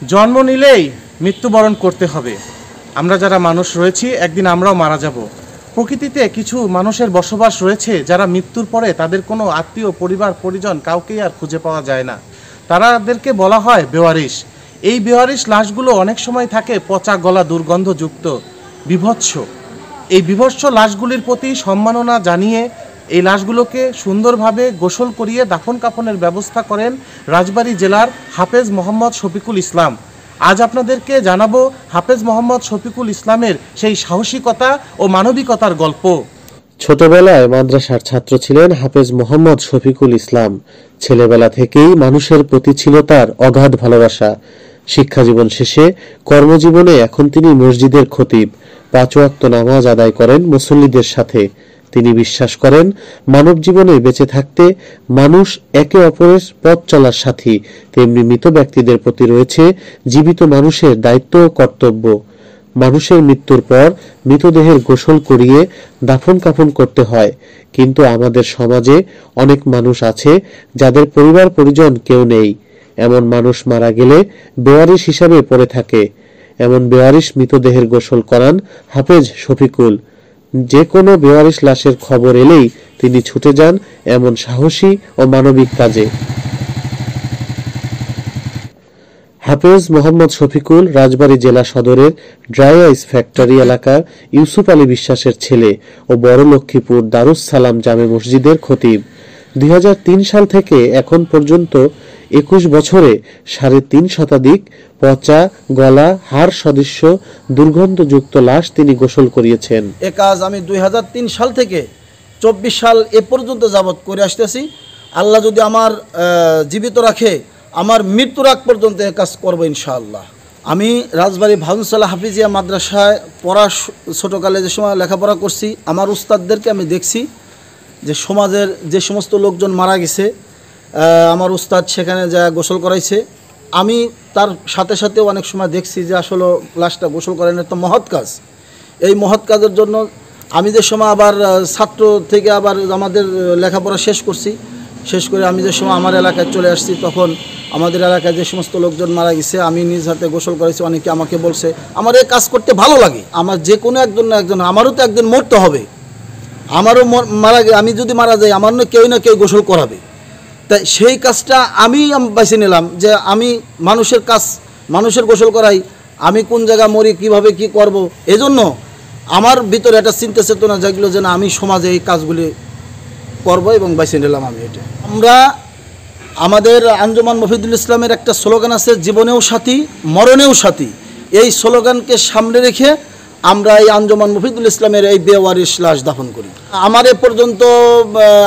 জন্ম নিলেই মৃত্যুবরণ করতে হবে। আমরা যারা মানুষ রয়েছি একদিন আমরাও মারা যাব। প্রকৃতিতে কিছু মানুষের বসবাস রয়েছে যারা মৃত্যুর পরে তাদের কোনো আত্মীয় পরিবার পরিজন কাউকেই আর খুঁজে পাওয়া যায় না। তাদেরকে বলা হয় বেওয়ারিশ। এই বেওয়ারিশ লাশগুলো অনেক সময় থাকে পচা গলা দুর্গন্ধযুক্ত, বিভৎস। এই বিভৎস লাশগুলির প্রতি সম্মাননা জানিয়ে এই লাশগুলোকে সুন্দরভাবে গোসল করিয়ে দাফন কাফনের ব্যবস্থা করেন রাজবাড়ী জেলার হাফেজ মোহাম্মদ শফিকুল ইসলাম। আজ আপনাদেরকে জানাবো হাফেজ মোহাম্মদ শফিকুল ইসলামের সেই সাহসিকতা ও মানবিকতার গল্প। ছোটবেলায় মাদ্রাসার ছাত্র ছিলেন হাফেজ মোহাম্মদ শফিকুল ইসলাম। ছেলেবেলা থেকেই মানুষের প্রতি ছিল তার অগাধ ভালোবাসা। শিক্ষা জীবন শেষে কর্মজীবনে এখন তিনি মসজিদের খতিব। 5 ওয়াক্ত নামাজ আদায় করেন মুসল্লিদের সাথে। তিনি বিশ্বাস করেন মানব জীবনে বেঁচে থাকতে মানুষ একে অপরের পথ চলার সাথী, তেমনি মৃত ব্যক্তিদের প্রতি রয়েছে জীবিত মানুষের দায়িত্ব ও কর্তব্য। মানুষের মৃত্যুর পর মৃতদেহের গোসল করিয়ে দাফন কাফন করতে হয়, কিন্তু আমাদের সমাজে অনেক মানুষ আছে যাদের পরিবার পরিজন কেউ নেই। এমন মানুষ মারা গেলে বেওয়ারিশ হিসাবে পড়ে থাকে। এমন বেওয়ারিশ মৃতদেহের গোসল করান হাফেজ শফিকুল। যে কোনো বেওয়ারিশ লাশের খবর এলেই তিনি ছুটে যান এমন সাহসী ও মানবিক কাজে। হাফেজ মোহাম্মদ শফিকুল রাজবাড়ী জেলা সদরের ড্রাই আইস ফ্যাক্টরি এলাকার ইউসুফ আলী বিশ্বাসের ছেলে ও বড় লক্ষ্মীপুর দারুস সালাম জামে মসজিদের খতিব। 2003 সাল থেকে এখন পর্যন্ত 21 বছরে 3.5 শতাধিক পচা গলা হাড় সদৃশ্য দুর্গন্ধযুক্ত লাশ তিনি গোসল করিয়েছেন। এ কাজ আমি 2003 সাল থেকে 24 সাল এ পর্যন্ত যাবৎ করে আসতেছি। আল্লাহ যদি আমার জীবিত রাখে, আমার মৃত্যুর আগ পর্যন্ত এ কাজ করবো ইনশাআল্লাহ। আমি রাজবাড়ী ভাউনসালা হাফিজিয়া মাদ্রাসায় ছোটোকালে যে সময় লেখাপড়া করছি, আমার উস্তাদদেরকে আমি দেখছি যে সমাজের যে সমস্ত লোকজন মারা গেছে, আমার উস্তাদ সেখানে যা গোসল করাইছে। আমি তার সাথে সাথেও অনেক সময় দেখছি যে আসলে লাশটা গোসল করেন একটা মহৎ কাজ। এই মহৎ কাজের জন্য আমি যে সময় আবার ছাত্র থেকে আবার আমাদের লেখাপড়া শেষ করছি, শেষ করে আমি যে সময় আমার এলাকায় চলে আসছি, তখন আমাদের এলাকায় যে সমস্ত লোকজন মারা গেছে আমি নিজ হাতে গোসল করেছি। অনেকে আমাকে বলছে আমার এই কাজ করতে ভালো লাগে। আমার যে কোনো একজন না একজন, আমারও তো একদিন মরতে হবে, আমারও আমি যদি মারা যাই আমার না কেউ গোসল করাবে। তাই সেই কাজটা আমি বেছে নিলাম যে আমি মানুষের গোসল করাই, আমি কোন জায়গায় মরি, কিভাবে কি করব। এজন্য আমার ভিতরে একটা চিন্তা চেতনা জাগলো যে না, আমি সমাজে এই কাজগুলি করব এবং বেছে নিলাম আমি এটা। আমরা আমাদের আঞ্জুমান মফিদুল ইসলামের একটা স্লোগান আছে, জীবনেও সাথী মরণেও সাথী। এই স্লোগানকে সামনে রেখে আমরা এই আঞ্জুমান মফিদুল ইসলামের এই বেওয়ারিশ লাশ দাফন করি। আমার এ পর্যন্ত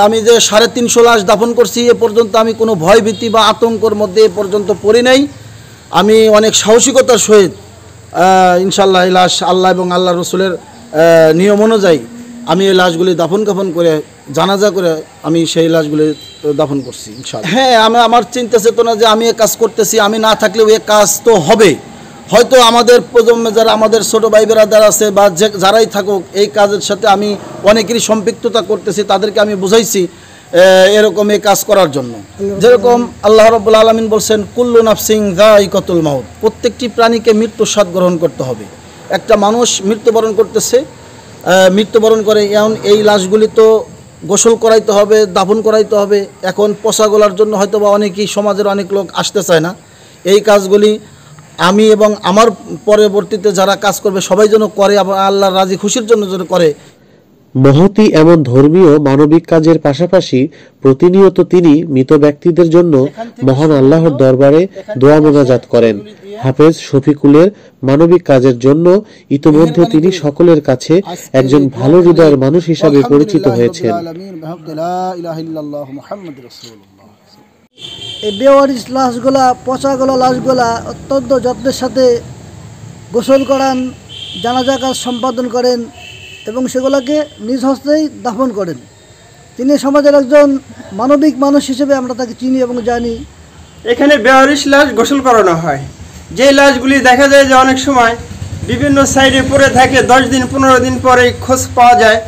আমি যে 350 লাশ দাফন করছি, এ পর্যন্ত আমি কোনো ভয়ভীতি বা আতঙ্কর মধ্যে এ পর্যন্ত পড়ি নাই। আমি অনেক সাহসিকতার সহিত ইনশাল্লাহ এই লাশ আল্লাহ এবং আল্লাহ রসুলের নিয়ম অনুযায়ী আমি এই লাশগুলি দাফন কাফন করে জানাজা করে আমি সেই লাশগুলি দাফন করছি ইনশাআল্লাহ। হ্যাঁ, আমার চিন্তা চেতনা যে আমি এ কাজ করতেছি, আমি না থাকলেও এ কাজ তো হবে। হয়তো আমাদের প্রজন্মে যারা আমাদের ছোটো ভাই বেরাদার আছে বা যারাই থাকুক, এই কাজের সাথে আমি অনেকেরই সম্পৃক্ততা করতেছি, তাদেরকে আমি বুঝাইছি এরকম এই কাজ করার জন্য। যেরকম আল্লাহ রাব্বুল আলামিন বলছেন, কুল্লু নাফসিন যায়িকাতুল মাউত, প্রত্যেকটি প্রাণীকে মৃত্যুর স্বাদ গ্রহণ করতে হবে। একটা মানুষ মৃত্যুবরণ করতেছে, মৃত্যুবরণ করে এখন এই লাশগুলি তো গোসল করাইতে হবে, দাফন করাইতে হবে। এখন পচা গলার জন্য হয়তো বা অনেকেই সমাজের অনেক লোক আসতে চায় না। এই কাজগুলি আমি এবং আমার পরবর্তীতে যারা কাজ করবে সবাই যেন করে, আল্লাহর রাজি খুশির জন্য যেন করে। মহতী এমন ধর্মীয় মানবিক কাজের পাশাপাশি প্রতিনিয়ত তিনি মৃত ব্যক্তিদের জন্য মহান আল্লাহর দরবারে দোয়া মোনাজাত করেন। হাফেজ শফিকুলের মানবিক কাজের জন্য ইতিমধ্যে তিনি সকলের কাছে একজন ভালো হৃদয়ের মানুষ হিসাবে পরিচিত হয়েছেন। এই বেওয়ারিশ লাশগুলা, পচাগলা লাশগুলা অত্যন্ত যত্নের সাথে গোসল করান, জানাজা কাজ সম্পাদন করেন এবং সেগুলোকে নিজ হস্তেই দাফন করেন। তিনি সমাজের একজন মানবিক মানুষ হিসেবে আমরা তাকে চিনি এবং জানি। এখানে বেওয়ারিশ লাশ গোসল করানো হয়। যে লাশগুলি দেখা যায় যে অনেক সময় বিভিন্ন সাইডে পড়ে থাকে, 10 দিন 15 দিন পরে খোঁজ পাওয়া যায়,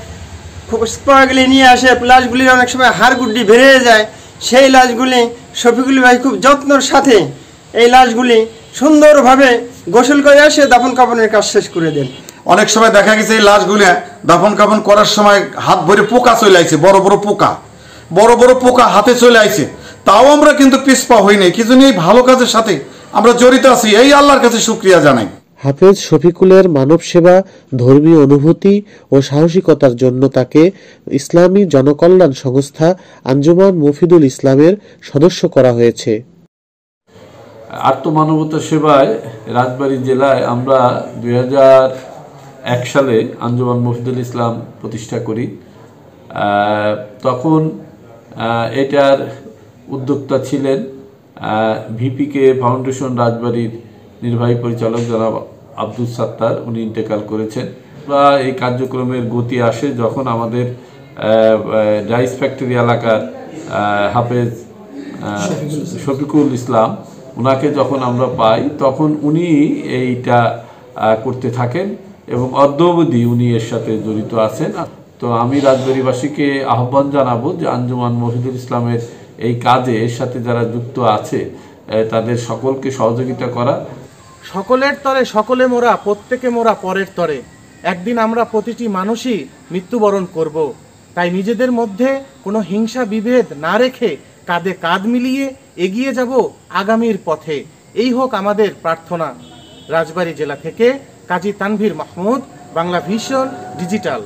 খোঁজ পাওয়া গেলে নিয়ে আসে। লাশগুলির অনেক সময় হাড়গুড্ডি বেরিয়ে যায়। সেই লাশগুলি শফিকুল ভাই খুব যত্নের সাথে এই লাশগুলি সুন্দরভাবে গোসল করে এসে দাফন কাফনের কাজ শেষ করে দেন। অনেক সময় দেখা গেছে এই লাশগুলো দাফন কাফন করার সময় হাত ভরে পোকা চলে আইছে, বড় বড় পোকা হাতে চলে আইছে, তাও আমরা কিন্তু পিছপা হই নাই। কি জন্য? এই ভালো কাজের সাথে আমরা জড়িত আছি, এই আল্লাহর কাছে শুকরিয়া জানাই। হাফেজ শফিকুলের মানব সেবা, ধর্মীয় অনুভূতি ও সাহসিকতার জন্য তাকে ইসলামী জনকল্যাণ সংস্থা আঞ্জুমান মফিদুল ইসলামের সদস্য করা হয়েছে। আত্মমানবতা সেবায় রাজবাড়ী জেলায় আমরা 2001 সালে আঞ্জুমান মফিদুল ইসলাম প্রতিষ্ঠা করি। তখন এটার উদ্যোক্তা ছিলেন ভিপিকে ফাউন্ডেশন রাজবাড়ির নির্বাহী পরিচালক জনাব আব্দুল সাত্তার, উনি ইন্তেকাল করেছেন। বা এই কার্যক্রমের গতি আসে যখন আমাদের রাইস ফ্যাক্টরি এলাকার হাফেজ শফিকুল ইসলাম, ওনাকে যখন আমরা পাই তখন উনি এইটা করতে থাকেন এবং অদ্যাবধি উনি এর সাথে জড়িত আছেন। তো আমি রাজবাড়িবাসীকে আহ্বান জানাবো যে আঞ্জুমান মফিদুল ইসলামের এই কাজে এর সাথে যারা যুক্ত আছে তাদের সকলকে সহযোগিতা করা। সকলের তরে সকলে মোরা, প্রত্যেকে মোরা পরের তরে। একদিন আমরা প্রতিটি মানুষই মৃত্যুবরণ করব। তাই নিজেদের মধ্যে কোনো হিংসা বিভেদ না রেখে কাঁধে কাঁধ মিলিয়ে এগিয়ে যাব আগামীর পথে। এই হোক আমাদের প্রার্থনা। রাজবাড়ী জেলা থেকে কাজী তানভীর মাহমুদ, বাংলা ভিশন ডিজিটাল।